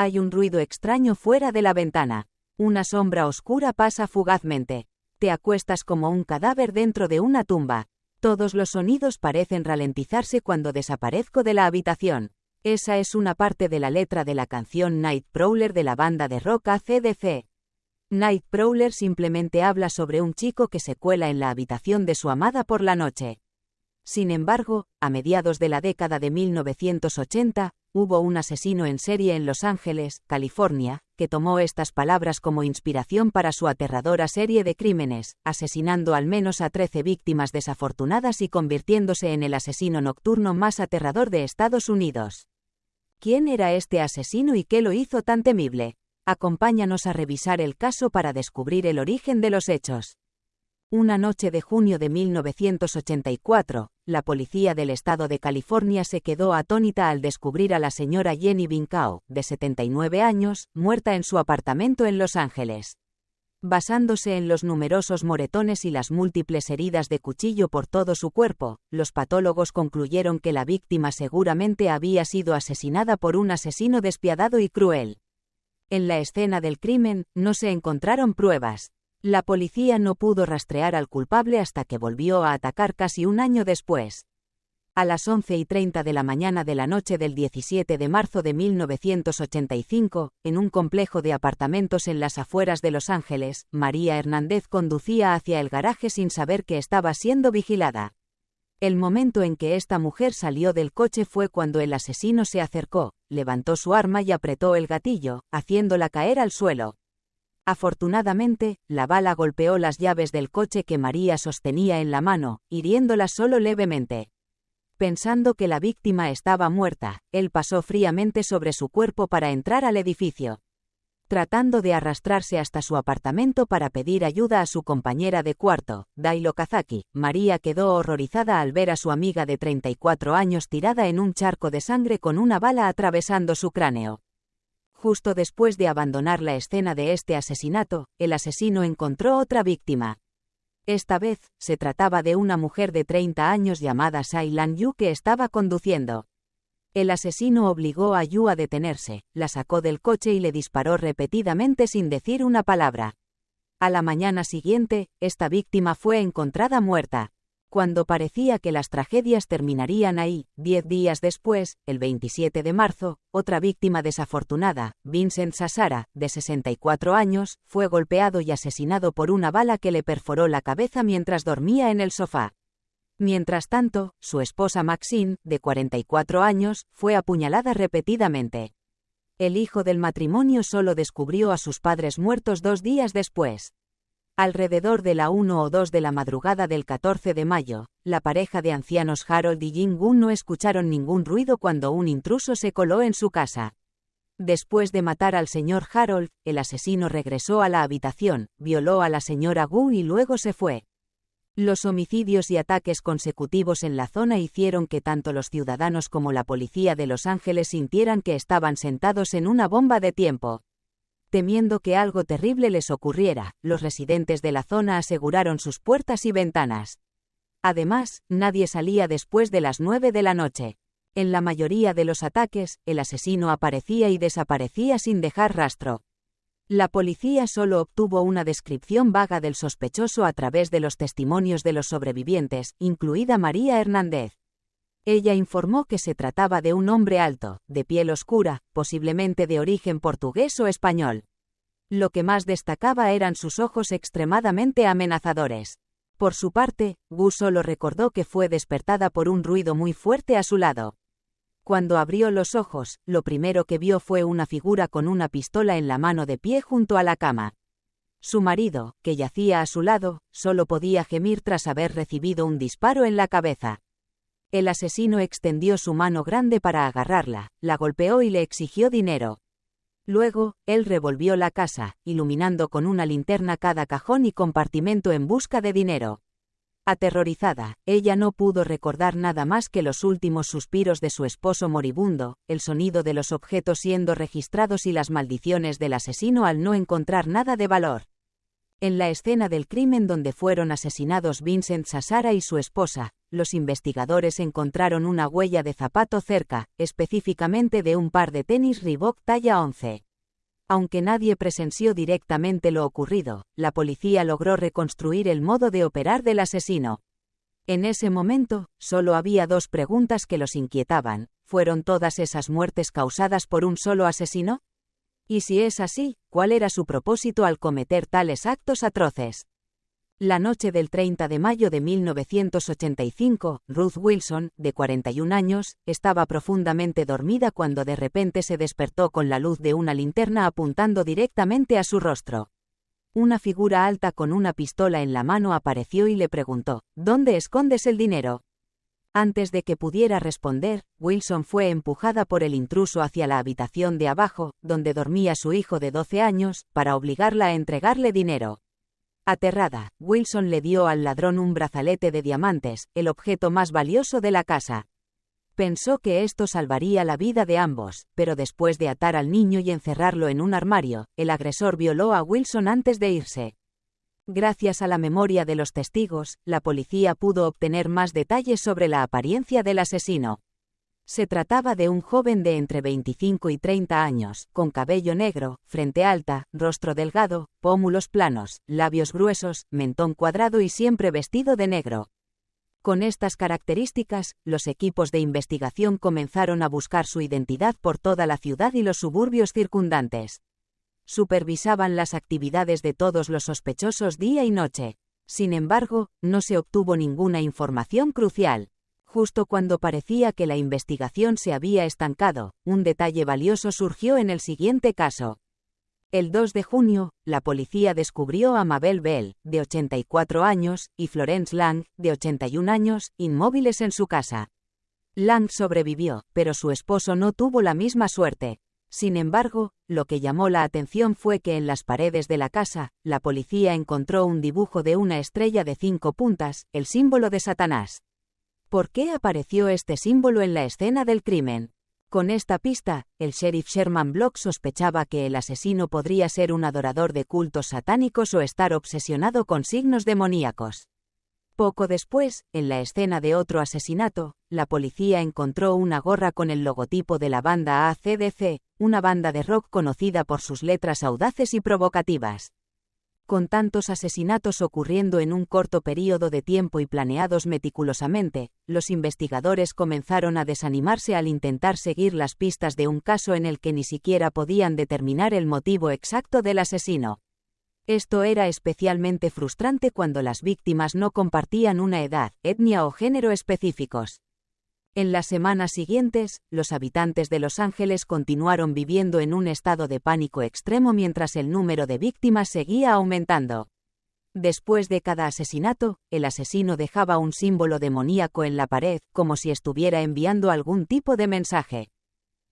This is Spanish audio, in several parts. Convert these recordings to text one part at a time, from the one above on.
Hay un ruido extraño fuera de la ventana. Una sombra oscura pasa fugazmente. Te acuestas como un cadáver dentro de una tumba. Todos los sonidos parecen ralentizarse cuando desaparezco de la habitación. Esa es una parte de la letra de la canción Nightcrawler de la banda de rock AC/DC. Nightcrawler simplemente habla sobre un chico que se cuela en la habitación de su amada por la noche. Sin embargo, a mediados de la década de 1980, hubo un asesino en serie en Los Ángeles, California, que tomó estas palabras como inspiración para su aterradora serie de crímenes, asesinando al menos a 13 víctimas desafortunadas y convirtiéndose en el asesino nocturno más aterrador de Estados Unidos. ¿Quién era este asesino y qué lo hizo tan temible? Acompáñanos a revisar el caso para descubrir el origen de los hechos. Una noche de junio de 1984, la policía del estado de California se quedó atónita al descubrir a la señora Jenny Binkau, de 79 años, muerta en su apartamento en Los Ángeles. Basándose en los numerosos moretones y las múltiples heridas de cuchillo por todo su cuerpo, los patólogos concluyeron que la víctima seguramente había sido asesinada por un asesino despiadado y cruel. En la escena del crimen, no se encontraron pruebas. La policía no pudo rastrear al culpable hasta que volvió a atacar casi un año después. A las 11:30 de la mañana de la noche del 17 de marzo de 1985, en un complejo de apartamentos en las afueras de Los Ángeles, María Hernández conducía hacia el garaje sin saber que estaba siendo vigilada. El momento en que esta mujer salió del coche fue cuando el asesino se acercó, levantó su arma y apretó el gatillo, haciéndola caer al suelo. Afortunadamente, la bala golpeó las llaves del coche que María sostenía en la mano, hiriéndola solo levemente. Pensando que la víctima estaba muerta, él pasó fríamente sobre su cuerpo para entrar al edificio. Tratando de arrastrarse hasta su apartamento para pedir ayuda a su compañera de cuarto, Dai Okazaki, María quedó horrorizada al ver a su amiga de 34 años tirada en un charco de sangre con una bala atravesando su cráneo. Justo después de abandonar la escena de este asesinato, el asesino encontró otra víctima. Esta vez, se trataba de una mujer de 30 años llamada Sai Lan Yu que estaba conduciendo. El asesino obligó a Yu a detenerse, la sacó del coche y le disparó repetidamente sin decir una palabra. A la mañana siguiente, esta víctima fue encontrada muerta. Cuando parecía que las tragedias terminarían ahí, 10 días después, el 27 de marzo, otra víctima desafortunada, Vincent Sassara, de 64 años, fue golpeado y asesinado por una bala que le perforó la cabeza mientras dormía en el sofá. Mientras tanto, su esposa Maxine, de 44 años, fue apuñalada repetidamente. El hijo del matrimonio solo descubrió a sus padres muertos 2 días después. Alrededor de la 1 o 2 de la madrugada del 14 de mayo, la pareja de ancianos Harold y Jin-gun no escucharon ningún ruido cuando un intruso se coló en su casa. Después de matar al señor Harold, el asesino regresó a la habitación, violó a la señora Gu y luego se fue. Los homicidios y ataques consecutivos en la zona hicieron que tanto los ciudadanos como la policía de Los Ángeles sintieran que estaban sentados en una bomba de tiempo. Temiendo que algo terrible les ocurriera, los residentes de la zona aseguraron sus puertas y ventanas. Además, nadie salía después de las 9 de la noche. En la mayoría de los ataques, el asesino aparecía y desaparecía sin dejar rastro. La policía solo obtuvo una descripción vaga del sospechoso a través de los testimonios de los sobrevivientes, incluida María Hernández. Ella informó que se trataba de un hombre alto, de piel oscura, posiblemente de origen portugués o español. Lo que más destacaba eran sus ojos extremadamente amenazadores. Por su parte, Gu solo recordó que fue despertada por un ruido muy fuerte a su lado. Cuando abrió los ojos, lo primero que vio fue una figura con una pistola en la mano de pie junto a la cama. Su marido, que yacía a su lado, solo podía gemir tras haber recibido un disparo en la cabeza. El asesino extendió su mano grande para agarrarla, la golpeó y le exigió dinero. Luego, él revolvió la casa, iluminando con una linterna cada cajón y compartimento en busca de dinero. Aterrorizada, ella no pudo recordar nada más que los últimos suspiros de su esposo moribundo, el sonido de los objetos siendo registrados y las maldiciones del asesino al no encontrar nada de valor. En la escena del crimen donde fueron asesinados Vincent Sassara y su esposa, los investigadores encontraron una huella de zapato cerca, específicamente de un par de tenis Reebok talla 11. Aunque nadie presenció directamente lo ocurrido, la policía logró reconstruir el modo de operar del asesino. En ese momento, solo había dos preguntas que los inquietaban: ¿fueron todas esas muertes causadas por un solo asesino? Y si es así, ¿cuál era su propósito al cometer tales actos atroces? La noche del 30 de mayo de 1985, Ruth Wilson, de 41 años, estaba profundamente dormida cuando de repente se despertó con la luz de una linterna apuntando directamente a su rostro. Una figura alta con una pistola en la mano apareció y le preguntó: ¿Dónde escondes el dinero? Antes de que pudiera responder, Wilson fue empujada por el intruso hacia la habitación de abajo, donde dormía su hijo de 12 años, para obligarla a entregarle dinero. Aterrada, Wilson le dio al ladrón un brazalete de diamantes, el objeto más valioso de la casa. Pensó que esto salvaría la vida de ambos, pero después de atar al niño y encerrarlo en un armario, el agresor violó a Wilson antes de irse. Gracias a la memoria de los testigos, la policía pudo obtener más detalles sobre la apariencia del asesino. Se trataba de un joven de entre 25 y 30 años, con cabello negro, frente alta, rostro delgado, pómulos planos, labios gruesos, mentón cuadrado y siempre vestido de negro. Con estas características, los equipos de investigación comenzaron a buscar su identidad por toda la ciudad y los suburbios circundantes. Supervisaban las actividades de todos los sospechosos día y noche. Sin embargo, no se obtuvo ninguna información crucial. Justo cuando parecía que la investigación se había estancado, un detalle valioso surgió en el siguiente caso. El 2 de junio, la policía descubrió a Mabel Bell, de 84 años, y Florence Lang, de 81 años, inmóviles en su casa. Lang sobrevivió, pero su esposo no tuvo la misma suerte. Sin embargo, lo que llamó la atención fue que en las paredes de la casa, la policía encontró un dibujo de una estrella de 5 puntas, el símbolo de Satanás. ¿Por qué apareció este símbolo en la escena del crimen? Con esta pista, el sheriff Sherman Block sospechaba que el asesino podría ser un adorador de cultos satánicos o estar obsesionado con signos demoníacos. Poco después, en la escena de otro asesinato, la policía encontró una gorra con el logotipo de la banda AC/DC, una banda de rock conocida por sus letras audaces y provocativas. Con tantos asesinatos ocurriendo en un corto período de tiempo y planeados meticulosamente, los investigadores comenzaron a desanimarse al intentar seguir las pistas de un caso en el que ni siquiera podían determinar el motivo exacto del asesino. Esto era especialmente frustrante cuando las víctimas no compartían una edad, etnia o género específicos. En las semanas siguientes, los habitantes de Los Ángeles continuaron viviendo en un estado de pánico extremo mientras el número de víctimas seguía aumentando. Después de cada asesinato, el asesino dejaba un símbolo demoníaco en la pared, como si estuviera enviando algún tipo de mensaje.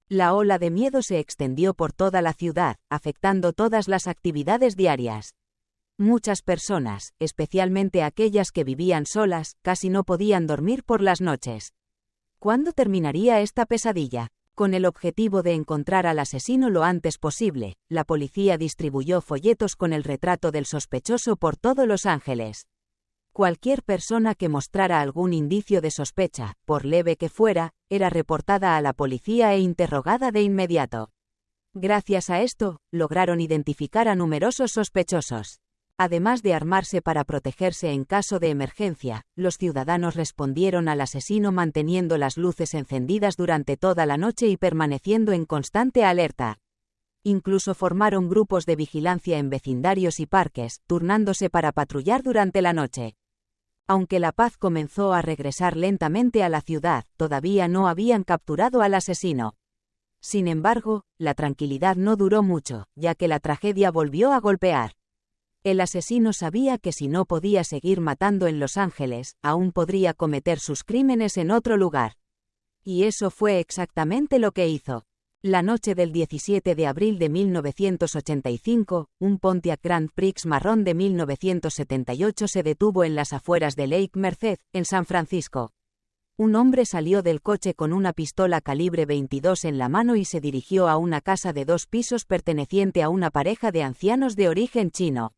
La ola de miedo se extendió por toda la ciudad, afectando todas las actividades diarias. Muchas personas, especialmente aquellas que vivían solas, casi no podían dormir por las noches. ¿Cuándo terminaría esta pesadilla? Con el objetivo de encontrar al asesino lo antes posible, la policía distribuyó folletos con el retrato del sospechoso por todo Los Ángeles. Cualquier persona que mostrara algún indicio de sospecha, por leve que fuera, era reportada a la policía e interrogada de inmediato. Gracias a esto, lograron identificar a numerosos sospechosos. Además de armarse para protegerse en caso de emergencia, los ciudadanos respondieron al asesino manteniendo las luces encendidas durante toda la noche y permaneciendo en constante alerta. Incluso formaron grupos de vigilancia en vecindarios y parques, turnándose para patrullar durante la noche. Aunque la paz comenzó a regresar lentamente a la ciudad, todavía no habían capturado al asesino. Sin embargo, la tranquilidad no duró mucho, ya que la tragedia volvió a golpear. El asesino sabía que si no podía seguir matando en Los Ángeles, aún podría cometer sus crímenes en otro lugar. Y eso fue exactamente lo que hizo. La noche del 17 de abril de 1985, un Pontiac Grand Prix marrón de 1978 se detuvo en las afueras de Lake Merced, en San Francisco. Un hombre salió del coche con una pistola calibre 22 en la mano y se dirigió a una casa de 2 pisos perteneciente a una pareja de ancianos de origen chino.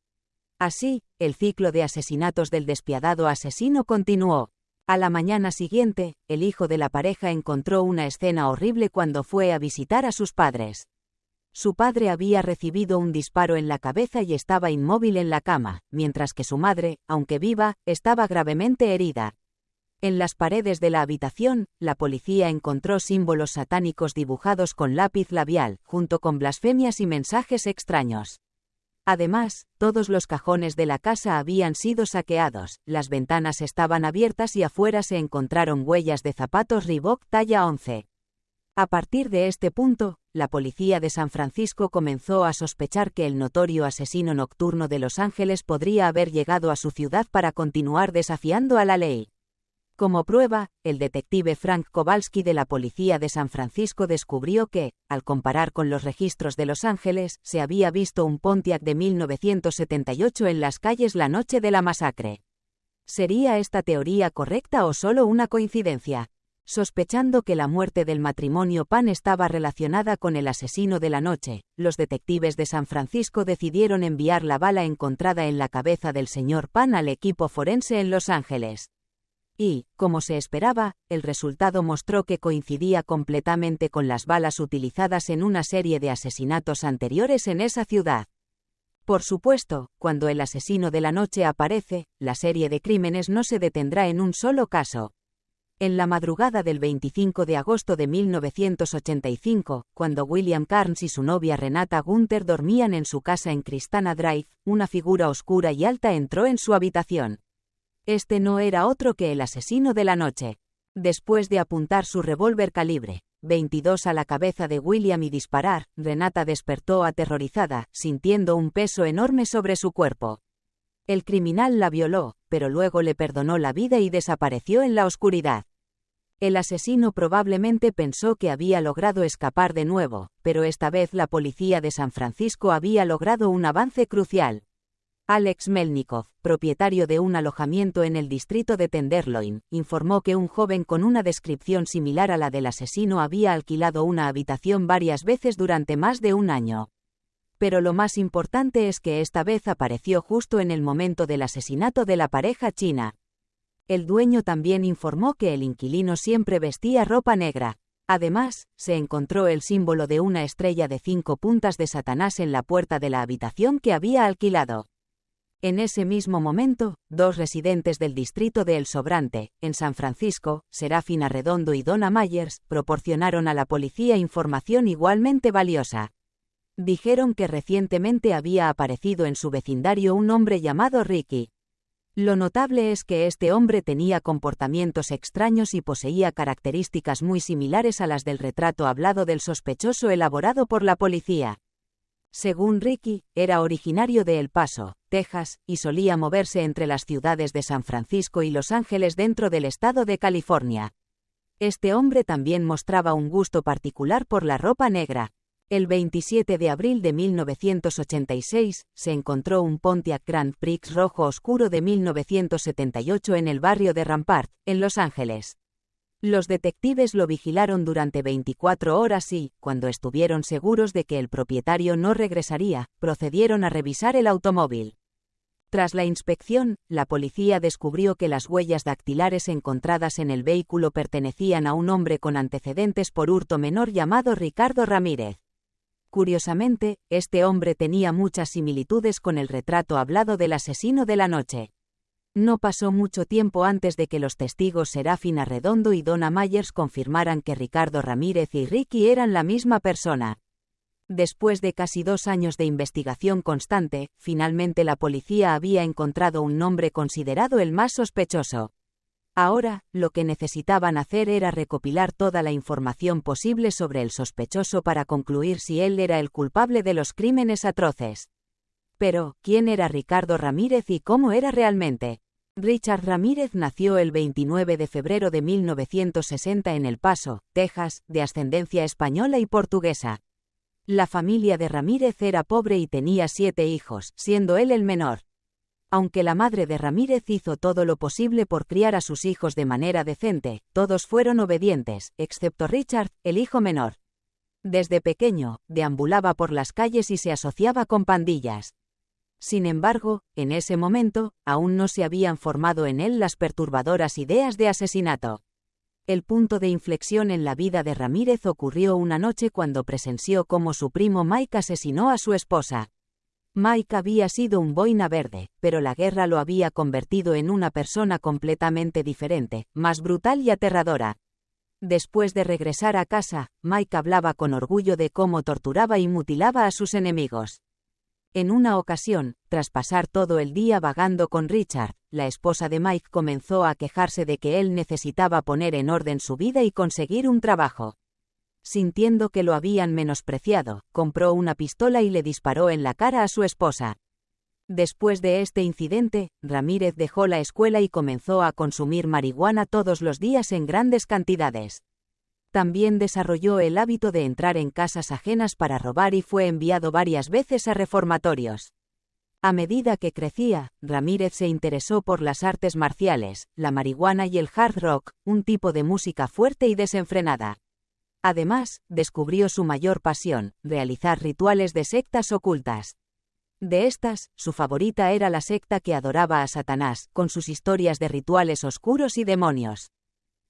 Así, el ciclo de asesinatos del despiadado asesino continuó. A la mañana siguiente, el hijo de la pareja encontró una escena horrible cuando fue a visitar a sus padres. Su padre había recibido un disparo en la cabeza y estaba inmóvil en la cama, mientras que su madre, aunque viva, estaba gravemente herida. En las paredes de la habitación, la policía encontró símbolos satánicos dibujados con lápiz labial, junto con blasfemias y mensajes extraños. Además, todos los cajones de la casa habían sido saqueados, las ventanas estaban abiertas y afuera se encontraron huellas de zapatos Reebok talla 11. A partir de este punto, la policía de San Francisco comenzó a sospechar que el notorio asesino nocturno de Los Ángeles podría haber llegado a su ciudad para continuar desafiando a la ley. Como prueba, el detective Frank Kowalski de la policía de San Francisco descubrió que, al comparar con los registros de Los Ángeles, se había visto un Pontiac de 1978 en las calles la noche de la masacre. ¿Sería esta teoría correcta o solo una coincidencia? Sospechando que la muerte del matrimonio Pan estaba relacionada con el asesino de la noche, los detectives de San Francisco decidieron enviar la bala encontrada en la cabeza del señor Pan al equipo forense en Los Ángeles. Y, como se esperaba, el resultado mostró que coincidía completamente con las balas utilizadas en una serie de asesinatos anteriores en esa ciudad. Por supuesto, cuando el asesino de la noche aparece, la serie de crímenes no se detendrá en un solo caso. En la madrugada del 25 de agosto de 1985, cuando William Carnes y su novia Renata Gunther dormían en su casa en Cristana Drive, una figura oscura y alta entró en su habitación. Este no era otro que el asesino de la noche. Después de apuntar su revólver calibre .22 a la cabeza de William y disparar, Renata despertó aterrorizada, sintiendo un peso enorme sobre su cuerpo. El criminal la violó, pero luego le perdonó la vida y desapareció en la oscuridad. El asesino probablemente pensó que había logrado escapar de nuevo, pero esta vez la policía de San Francisco había logrado un avance crucial. Alex Melnikov, propietario de un alojamiento en el distrito de Tenderloin, informó que un joven con una descripción similar a la del asesino había alquilado una habitación varias veces durante más de un año. Pero lo más importante es que esta vez apareció justo en el momento del asesinato de la pareja china. El dueño también informó que el inquilino siempre vestía ropa negra. Además, se encontró el símbolo de una estrella de 5 puntas de Satanás en la puerta de la habitación que había alquilado. En ese mismo momento, 2 residentes del distrito de El Sobrante, en San Francisco, Serafín Arredondo y Donna Myers, proporcionaron a la policía información igualmente valiosa. Dijeron que recientemente había aparecido en su vecindario un hombre llamado Ricky. Lo notable es que este hombre tenía comportamientos extraños y poseía características muy similares a las del retrato hablado del sospechoso elaborado por la policía. Según Ricky, era originario de El Paso, Texas, y solía moverse entre las ciudades de San Francisco y Los Ángeles dentro del estado de California. Este hombre también mostraba un gusto particular por la ropa negra. El 27 de abril de 1986, se encontró un Pontiac Grand Prix rojo oscuro de 1978 en el barrio de Rampart, en Los Ángeles. Los detectives lo vigilaron durante 24 horas y, cuando estuvieron seguros de que el propietario no regresaría, procedieron a revisar el automóvil. Tras la inspección, la policía descubrió que las huellas dactilares encontradas en el vehículo pertenecían a un hombre con antecedentes por hurto menor llamado Ricardo Ramírez. Curiosamente, este hombre tenía muchas similitudes con el retrato hablado del asesino de la noche. No pasó mucho tiempo antes de que los testigos Serafín Arredondo y Donna Myers confirmaran que Ricardo Ramírez y Ricky eran la misma persona. Después de casi 2 años de investigación constante, finalmente la policía había encontrado un nombre considerado el más sospechoso. Ahora, lo que necesitaban hacer era recopilar toda la información posible sobre el sospechoso para concluir si él era el culpable de los crímenes atroces. Pero, ¿quién era Ricardo Ramírez y cómo era realmente? Richard Ramírez nació el 29 de febrero de 1960 en El Paso, Texas, de ascendencia española y portuguesa. La familia de Ramírez era pobre y tenía 7 hijos, siendo él el menor. Aunque la madre de Ramírez hizo todo lo posible por criar a sus hijos de manera decente, todos fueron obedientes, excepto Richard, el hijo menor. Desde pequeño, deambulaba por las calles y se asociaba con pandillas. Sin embargo, en ese momento, aún no se habían formado en él las perturbadoras ideas de asesinato. El punto de inflexión en la vida de Ramírez ocurrió una noche cuando presenció cómo su primo Mike asesinó a su esposa. Mike había sido un boina verde, pero la guerra lo había convertido en una persona completamente diferente, más brutal y aterradora. Después de regresar a casa, Mike hablaba con orgullo de cómo torturaba y mutilaba a sus enemigos. En una ocasión, tras pasar todo el día vagando con Richard, la esposa de Mike comenzó a quejarse de que él necesitaba poner en orden su vida y conseguir un trabajo. Sintiendo que lo habían menospreciado, compró una pistola y le disparó en la cara a su esposa. Después de este incidente, Ramírez dejó la escuela y comenzó a consumir marihuana todos los días en grandes cantidades. También desarrolló el hábito de entrar en casas ajenas para robar y fue enviado varias veces a reformatorios. A medida que crecía, Ramírez se interesó por las artes marciales, la marihuana y el hard rock, un tipo de música fuerte y desenfrenada. Además, descubrió su mayor pasión, realizar rituales de sectas ocultas. De estas, su favorita era la secta que adoraba a Satanás, con sus historias de rituales oscuros y demonios.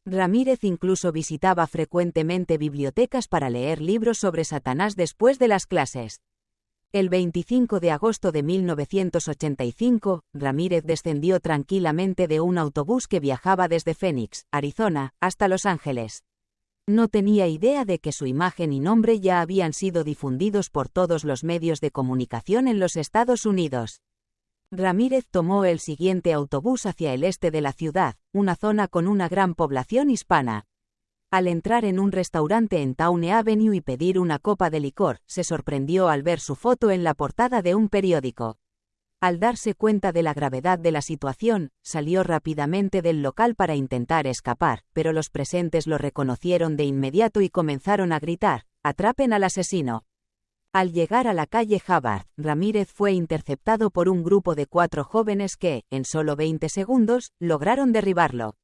Ramírez incluso visitaba frecuentemente bibliotecas para leer libros sobre Satanás después de las clases. El 25 de agosto de 1985, Ramírez descendió tranquilamente de un autobús que viajaba desde Phoenix, Arizona, hasta Los Ángeles. No tenía idea de que su imagen y nombre ya habían sido difundidos por todos los medios de comunicación en los Estados Unidos. Ramírez tomó el siguiente autobús hacia el este de la ciudad, una zona con una gran población hispana. Al entrar en un restaurante en Towne Avenue y pedir una copa de licor, se sorprendió al ver su foto en la portada de un periódico. Al darse cuenta de la gravedad de la situación, salió rápidamente del local para intentar escapar, pero los presentes lo reconocieron de inmediato y comenzaron a gritar: «¡Atrapen al asesino!». Al llegar a la calle Hubbard, Ramírez fue interceptado por un grupo de 4 jóvenes que, en solo 20 segundos, lograron derribarlo.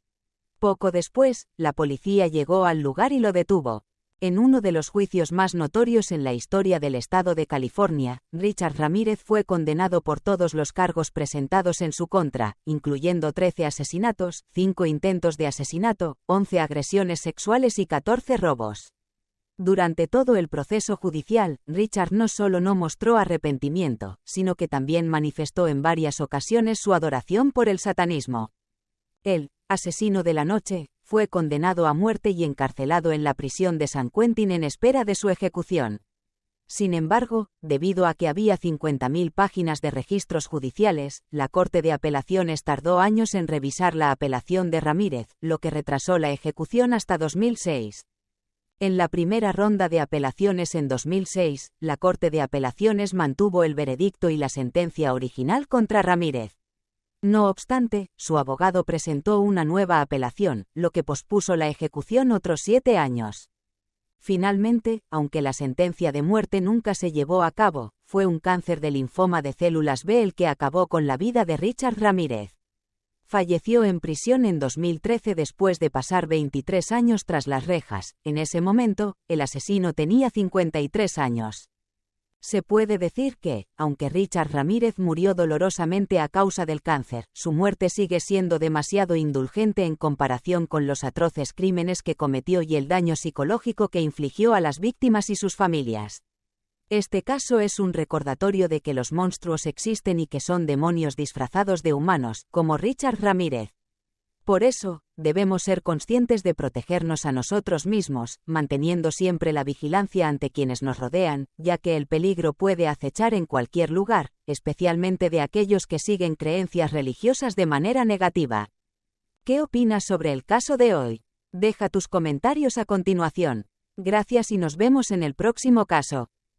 Poco después, la policía llegó al lugar y lo detuvo. En uno de los juicios más notorios en la historia del estado de California, Richard Ramírez fue condenado por todos los cargos presentados en su contra, incluyendo 13 asesinatos, 5 intentos de asesinato, 11 agresiones sexuales y 14 robos. Durante todo el proceso judicial, Richard no solo no mostró arrepentimiento, sino que también manifestó en varias ocasiones su adoración por el satanismo. El asesino de la noche fue condenado a muerte y encarcelado en la prisión de San Quentin en espera de su ejecución. Sin embargo, debido a que había 50.000 páginas de registros judiciales, la Corte de Apelaciones tardó años en revisar la apelación de Ramírez, lo que retrasó la ejecución hasta 2006. En la primera ronda de apelaciones en 2006, la Corte de Apelaciones mantuvo el veredicto y la sentencia original contra Ramírez. No obstante, su abogado presentó una nueva apelación, lo que pospuso la ejecución otros 7 años. Finalmente, aunque la sentencia de muerte nunca se llevó a cabo, fue un cáncer de linfoma de células B el que acabó con la vida de Richard Ramírez. Falleció en prisión en 2013 después de pasar 23 años tras las rejas. En ese momento, el asesino tenía 53 años. Se puede decir que, aunque Richard Ramírez murió dolorosamente a causa del cáncer, su muerte sigue siendo demasiado indulgente en comparación con los atroces crímenes que cometió y el daño psicológico que infligió a las víctimas y sus familias. Este caso es un recordatorio de que los monstruos existen y que son demonios disfrazados de humanos, como Richard Ramírez. Por eso, debemos ser conscientes de protegernos a nosotros mismos, manteniendo siempre la vigilancia ante quienes nos rodean, ya que el peligro puede acechar en cualquier lugar, especialmente de aquellos que siguen creencias religiosas de manera negativa. ¿Qué opinas sobre el caso de hoy? Deja tus comentarios a continuación. Gracias y nos vemos en el próximo caso.